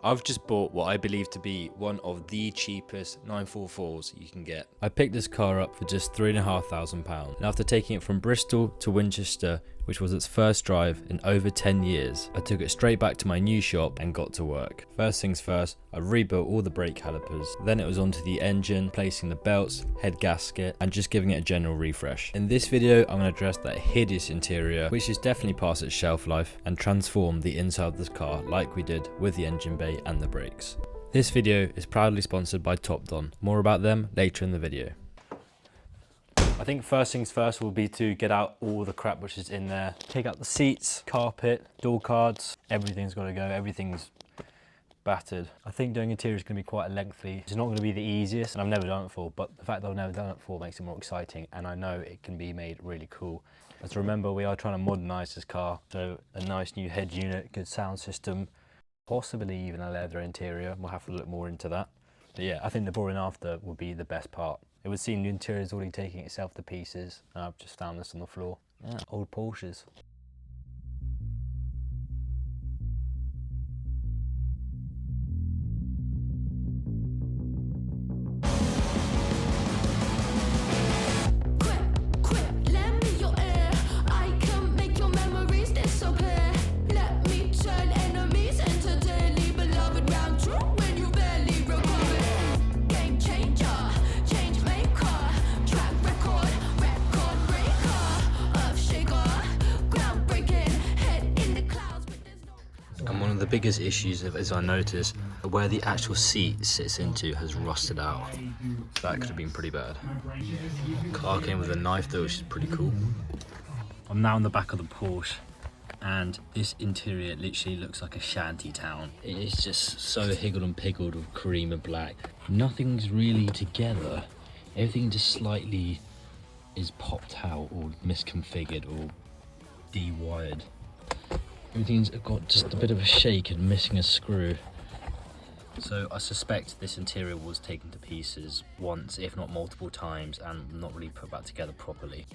I've just bought what I believe to be one of the cheapest 944s you can get. I picked this car up for just £3,500, and after taking it from Bristol to Winchester, which was its first drive in over 10 years, I took it straight back to my new shop and got to work. First things first, I rebuilt all the brake calipers, then it was onto the engine, placing the belts, head gasket, and just giving it a general refresh. In this video, I'm going to address that hideous interior, which is definitely past its shelf life, and transform the inside of this car like we did with the engine bay and the brakes. This video is proudly sponsored by Top Don. More about them later in the video. I think first things first will be to get out all the crap which is in there. Take out the seats, carpet, door cards, everything's got to go, everything's battered. I think doing interior is going to be quite lengthy. It's not going to be the easiest, and I've never done it before, but the fact that I've never done it before makes it more exciting, and I know it can be made really cool. As remember, we are trying to modernise this car, so a nice new head unit, good sound system, possibly even a leather interior. We'll have to look more into that. But yeah, I think the before and after will be the best part. It would seem the interior is already taking itself to pieces. I've just found this on the floor. Yeah, old Porsches. The biggest issues as I noticed, where the actual seat sits into has rusted out. That could have been pretty bad. Car came with a knife though, which is pretty cool. I'm now in the back of the Porsche, and this interior literally looks like a shanty town. It is just so higgled and piggled with cream and black. Nothing's really together. Everything just slightly is popped out or misconfigured or de-wired. Everything's got just a bit of a shake and missing a screw. So I suspect this interior was taken to pieces once, if not multiple times, and not really put back together properly.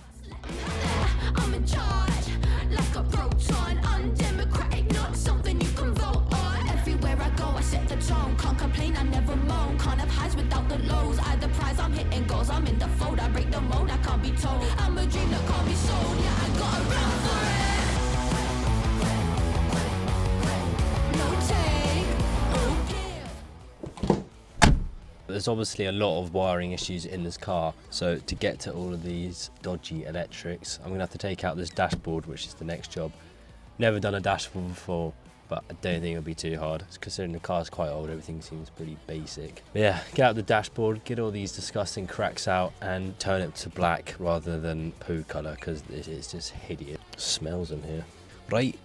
I'm in charge, like a proton, undemocratic, not something you can vote on. Everywhere I go, I set the tone. Can't complain, I never moan. Can't have highs without the lows. I the prize, I'm hitting goals. I'm in the fold, I break the mold. I can't be told. I'm a dream that can't be sold. Yeah, I got a run for it. There's obviously a lot of wiring issues in this car, so to get to all of these dodgy electrics, I'm gonna have to take out this dashboard, which is the next job. Never done a dashboard before, but I don't think it'll be too hard. Considering the car's quite old, everything seems pretty basic. But yeah, get out the dashboard, get all these disgusting cracks out, and turn it to black rather than poo colour, because it's just hideous. Smells in here. Right.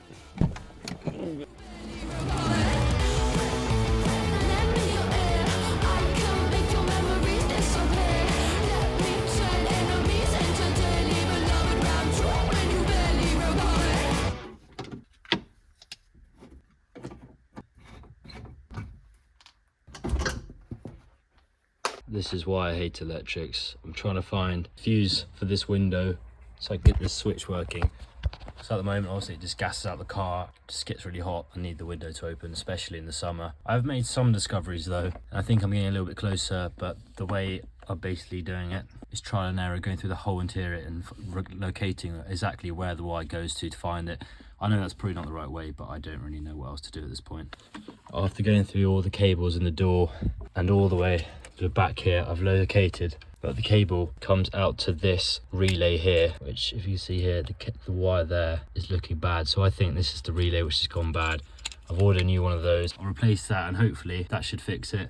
This is why I hate electrics. I'm trying to find a fuse for this window so I can get this switch working. So at the moment, obviously, it just gasses out the car, it just gets really hot. I need the window to open, especially in the summer. I've made some discoveries though, and I think I'm getting a little bit closer, but the way I'm basically doing it is trial and error, going through the whole interior and locating exactly where the wire goes to find it. I know that's probably not the right way, but I don't really know what else to do at this point. After going through all the cables in the door and all the way to the back here, I've located but the cable comes out to this relay here, which if you see here, the wire there is looking bad. So I think this is the relay which has gone bad. I've ordered a new one of those. I'll replace that and hopefully that should fix it.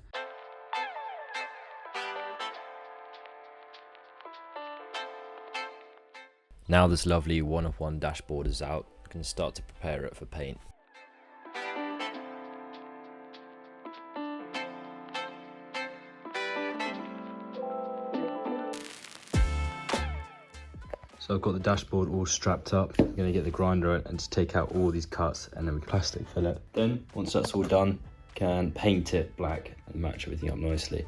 Now this lovely one-of-one dashboard is out, I can start to prepare it for paint. So I've got the dashboard all strapped up. I'm going to get the grinder out and just take out all these cuts and then we plastic fill it. Then once that's all done, can paint it black and match everything up nicely.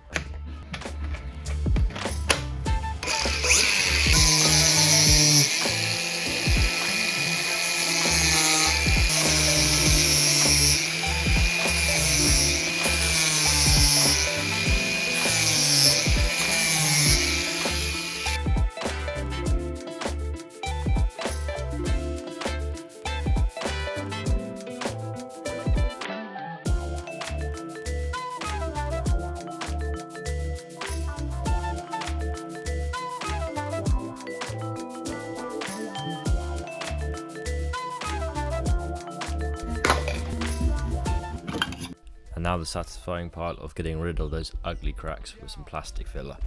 And now the satisfying part of getting rid of those ugly cracks with some plastic filler.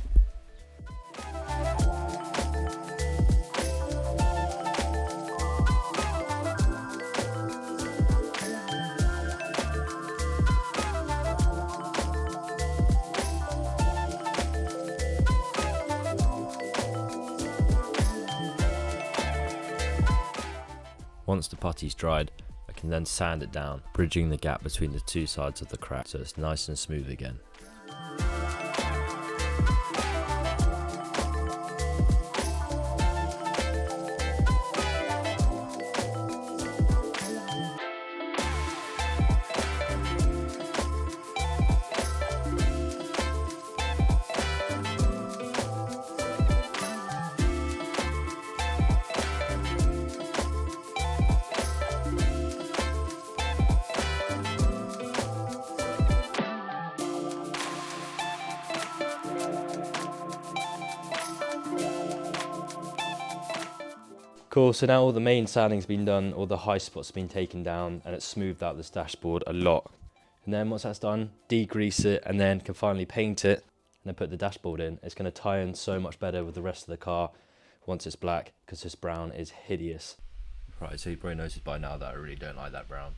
Once the putty's dried, I can then sand it down, bridging the gap between the two sides of the crack so it's nice and smooth again. Cool, so now all the main sanding's been done, all the high spots have been taken down, and it's smoothed out this dashboard a lot. And then once that's done, degrease it, and then can finally paint it, and then put the dashboard in. It's going to tie in so much better with the rest of the car once it's black, because this brown is hideous. Right, so you probably noticed by now that I really don't like that brown.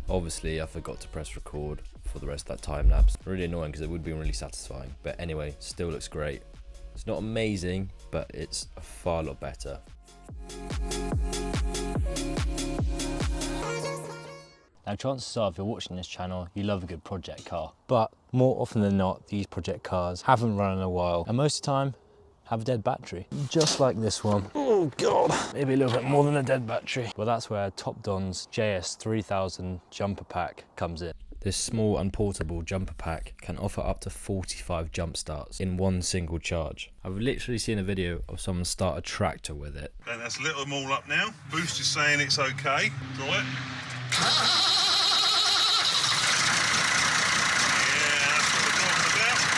Obviously, I forgot to press record for the rest of that time lapse. Really annoying because it would be really satisfying. But anyway, still looks great. It's not amazing, but it's a far lot better. Now, chances are if you're watching this channel, you love a good project car. But more often than not, these project cars haven't run in a while. And most of the time, have a dead battery. Just like this one. Oh God, maybe a little bit more than a dead battery. Well, that's where Top Don's JS3000 jumper pack comes in. This small and portable jumper pack can offer up to 45 jump starts in one single charge. I've literally seen a video of someone start a tractor with it. And that's lit them all up now. Boost is saying it's okay. Draw it.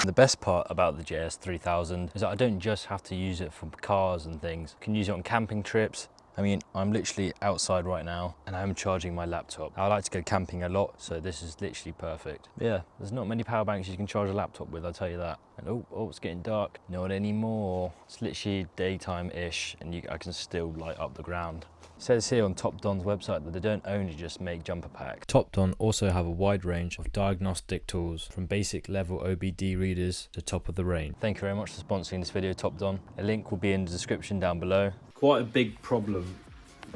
The best part about the JS3000 is that I don't just have to use it for cars and things. I can use it on camping trips. I mean, I'm literally outside right now and I'm charging my laptop. I like to go camping a lot, so this is literally perfect. Yeah, there's not many power banks you can charge a laptop with, I'll tell you that. And oh, it's getting dark. Not anymore. It's literally daytime-ish and I can still light up the ground. It says here on Top Don's website that they don't only just make jumper packs. Top Don also have a wide range of diagnostic tools, from basic level OBD readers to top of the range. Thank you very much for sponsoring this video, Top Don. A link will be in the description down below. Quite a big problem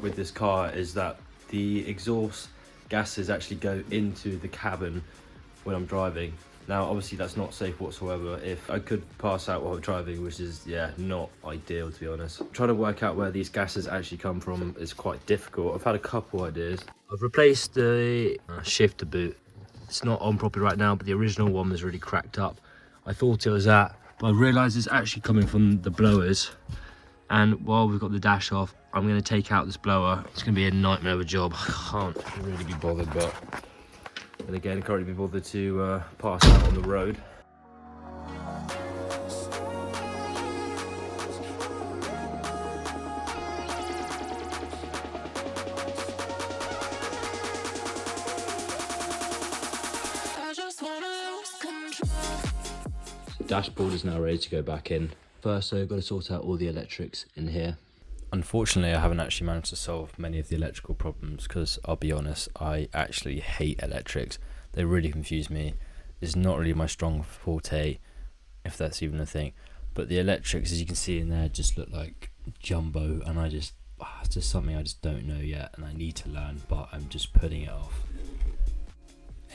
with this car is that the exhaust gases actually go into the cabin when I'm driving. Now, obviously that's not safe whatsoever. If I could pass out while driving, which is, yeah, not ideal to be honest. Trying to work out where these gases actually come from is quite difficult. I've had a couple ideas. I've replaced the shifter boot. It's not on properly right now, but the original one was really cracked up. I thought it was that, but I realised it's actually coming from the blowers. And while we've got the dash off, I'm going to take out this blower. It's going to be a nightmare of a job. I can't really be bothered, but... And again, I can't really be bothered to pass out on the road. The dashboard is now ready to go back in. First, so I've got to sort out all the electrics in here. Unfortunately, I haven't actually managed to solve many of the electrical problems because I'll be honest, I actually hate electrics. They really confuse me. It's not really my strong forte, if that's even a thing. But the electrics, as you can see in there, just look like jumbo, and it's just something I just don't know yet, and I need to learn, but I'm just putting it off.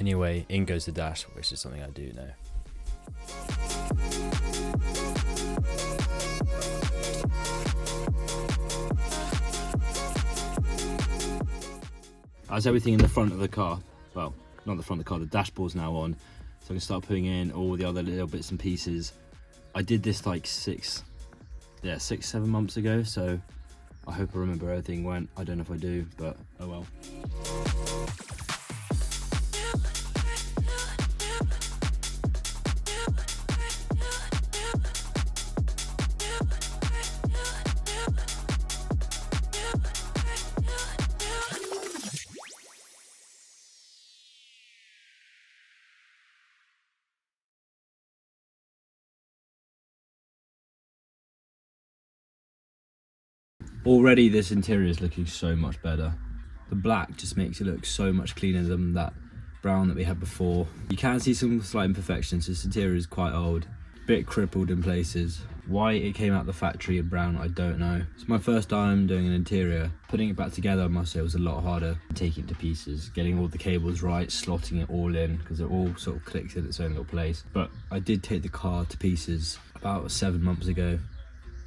Anyway, in goes the dash, which is something I do know. That's everything in the front of the car. Well, not the front of the car, the dashboard's now on. So I can start putting in all the other little bits and pieces. I did this like 6-7 months ago, so I hope I remember everything went. I don't know if I do, but oh well. Already this interior is looking so much better. The black just makes it look so much cleaner than that brown that we had before. You can see some slight imperfections. This interior is quite old, a bit crippled in places. Why it came out the factory in brown, I don't know. It's my first time doing an interior. Putting it back together, I must say, was a lot harder. Taking it to pieces, getting all the cables right, slotting it all in, because it all sort of clicks in its own little place. But I did take the car to pieces about 7 months ago.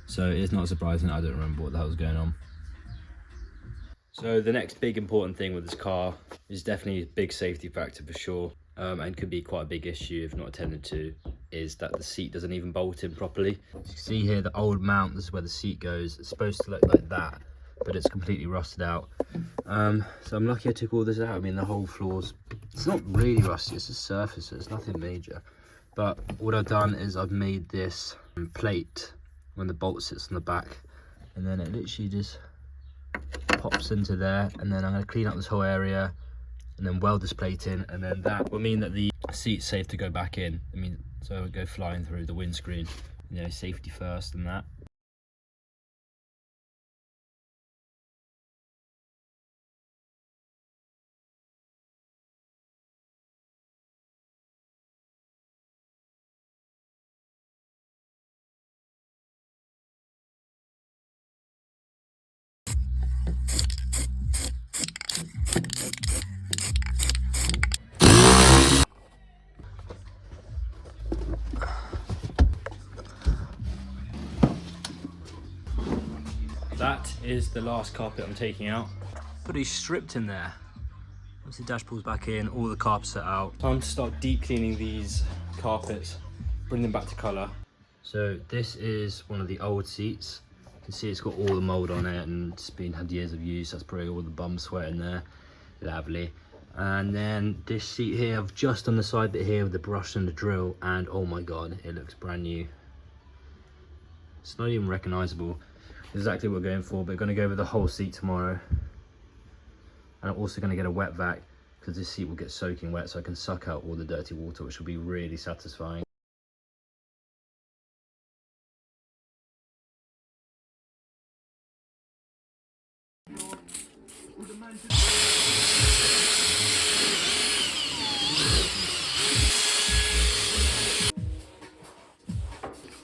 So it's not surprising I don't remember what the hell was going on. So the next big important thing with this car is definitely a big safety factor for sure, and could be quite a big issue if not attended to, is that the seat doesn't even bolt in properly. As you can see here, the old mount, this is where the seat goes. It's supposed to look like that, but it's completely rusted out. So I'm lucky I took all this out. I mean, the whole floor's, it's not really rusty, it's just surface, it's nothing major. But what I've done is I've made this plate when the bolt sits on the back, and then it literally just pops into there, and then I'm going to clean up this whole area and then weld this plate in, and then that will mean that the seat's safe to go back in. I mean, so it would go flying through the windscreen, you know, safety first and that. That is the last carpet I'm taking out. Pretty stripped in there. Once the dashboard's back in, all the carpets are out. Time to start deep cleaning these carpets, bring them back to colour. So this is one of the old seats. You can see it's got all the mould on it and it's had years of use. That's probably all the bum sweat in there. Lovely. And then this seat here, I've just on the side bit here with the brush and the drill, and oh my god, it looks brand new. It's not even recognisable. Exactly what we're going for, but we're going to go over the whole seat tomorrow. And I'm also going to get a wet vac, because this seat will get soaking wet, so I can suck out all the dirty water, which will be really satisfying.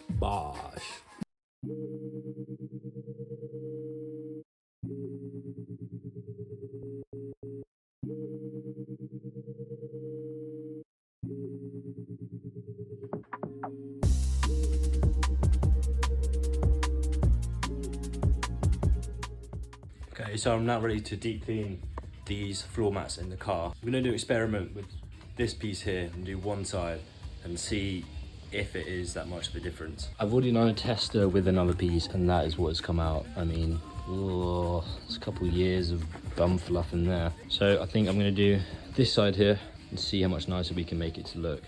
Bosh. Okay, so I'm now ready to deep clean these floor mats in the car. I'm going to do an experiment with this piece here and do one side and see if it is that much of a difference. I've already done a tester with another piece and that is what has come out. I mean, it's a couple of years of bum fluff in there. So I think I'm going to do this side here and see how much nicer we can make it to look.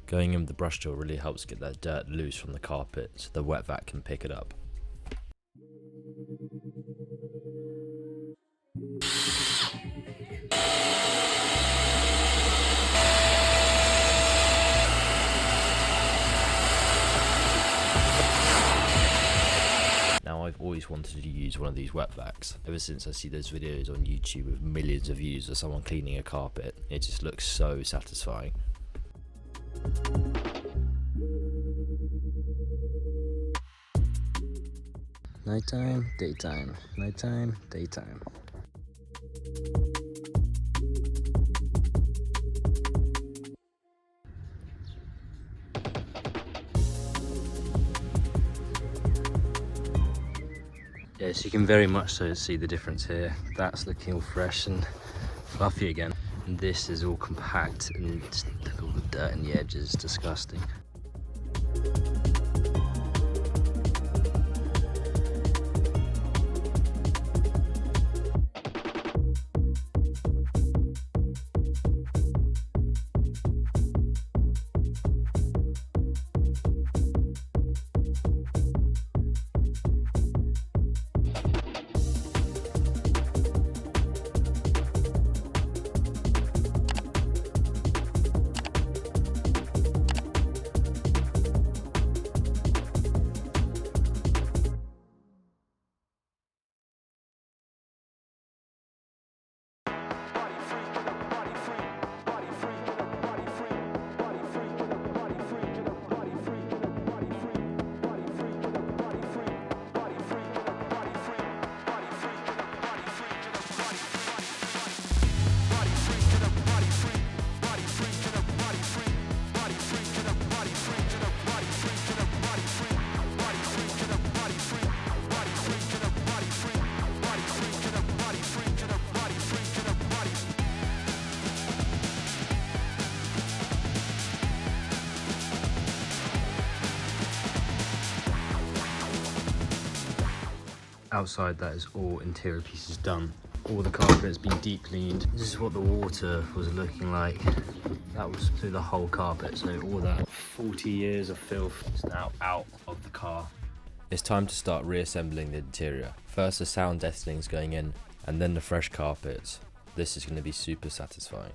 Going in with the brush tool really helps get that dirt loose from the carpet so the wet vac can pick it up. Now I've always wanted to use one of these wet vacs. Ever since I see those videos on YouTube with millions of views of someone cleaning a carpet, it just looks so satisfying. Nighttime, daytime, nighttime, daytime. Yes, you can very much so see the difference here. That's looking all fresh and fluffy again. And this is all compact and just look at all the dirt in the edges, it's disgusting. Outside, that is all interior pieces done. All the carpet has been deep cleaned. This is what the water was looking like. That was through the whole carpet, so all that 40 years of filth is now out of the car. It's time to start reassembling the interior. First the sound deadening is going in, and then the fresh carpets. This is going to be super satisfying.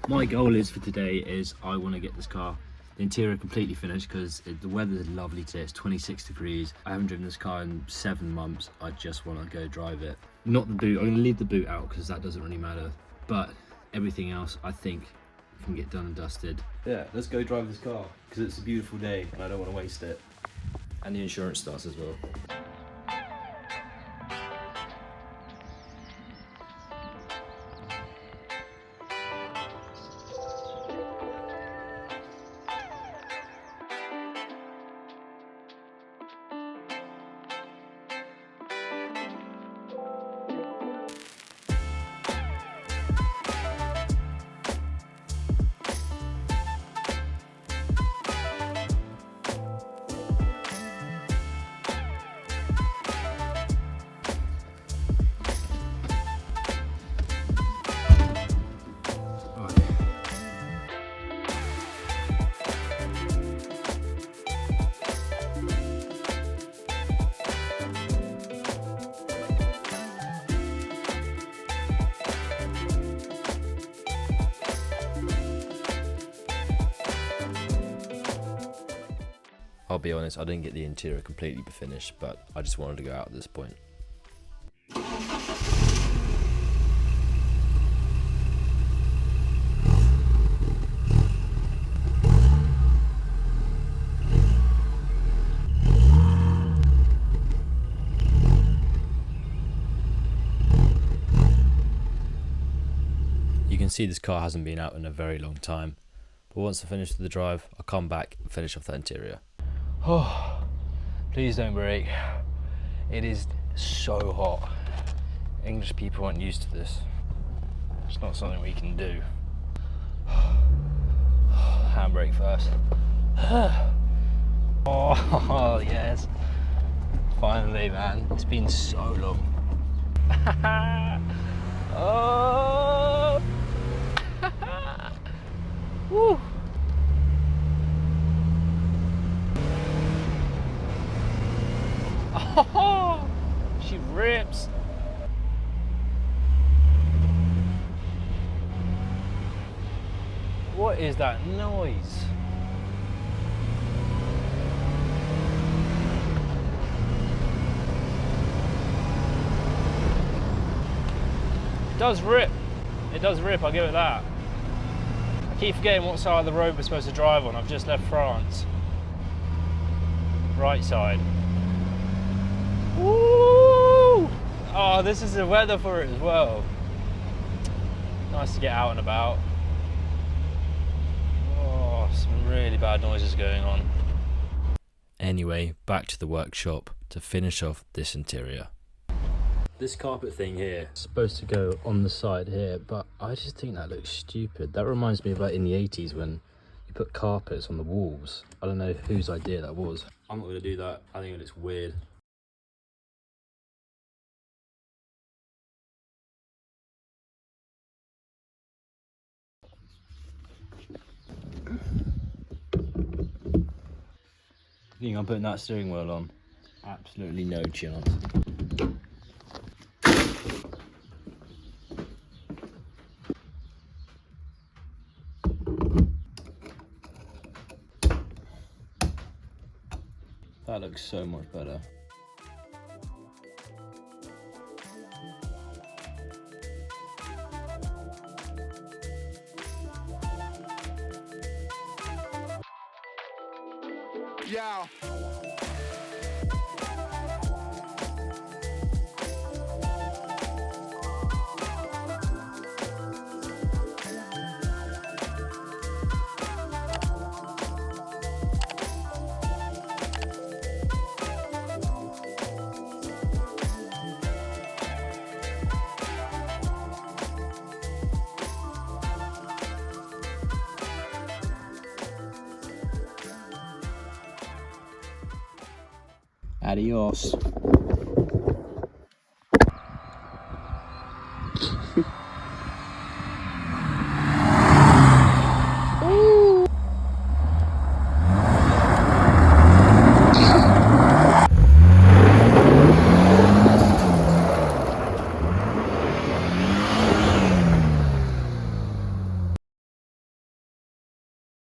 My goal is for today is I want to get this car, the interior completely finished, because the weather is lovely today. It's 26 degrees. I haven't driven this car in 7 months. I just want to go drive it. Not the boot. I'm going to leave the boot out because that doesn't really matter. But everything else I think can get done and dusted. Yeah, let's go drive this car because it's a beautiful day and I don't want to waste it. And the insurance starts as well. I'll be honest, I didn't get the interior completely finished, but I just wanted to go out at this point. You can see this car hasn't been out in a very long time, but once I finish the drive, I'll come back and finish off that interior. Oh, please don't break. It is so hot. English people aren't used to this. It's not something we can do. Handbrake first. Oh, yes. Finally, man. It's been so long. Oh. Woo. Oh, she rips. What is that noise? It does rip. It does rip, I'll give it that. I keep forgetting what side of the road we're supposed to drive on. I've just left France. Right side. Woo! Oh, this is the weather for it as well. Nice to get out and about. Oh, some really bad noises going on. Anyway, back to the workshop to finish off this interior. This carpet thing here is supposed to go on the side here, but I just think that looks stupid. That reminds me of like in the 80s when you put carpets on the walls. I don't know whose idea that was. I'm not going to do that. I think it looks weird. You think I'm putting that steering wheel on? Absolutely no chance. That looks so much better. Yeah. Adios.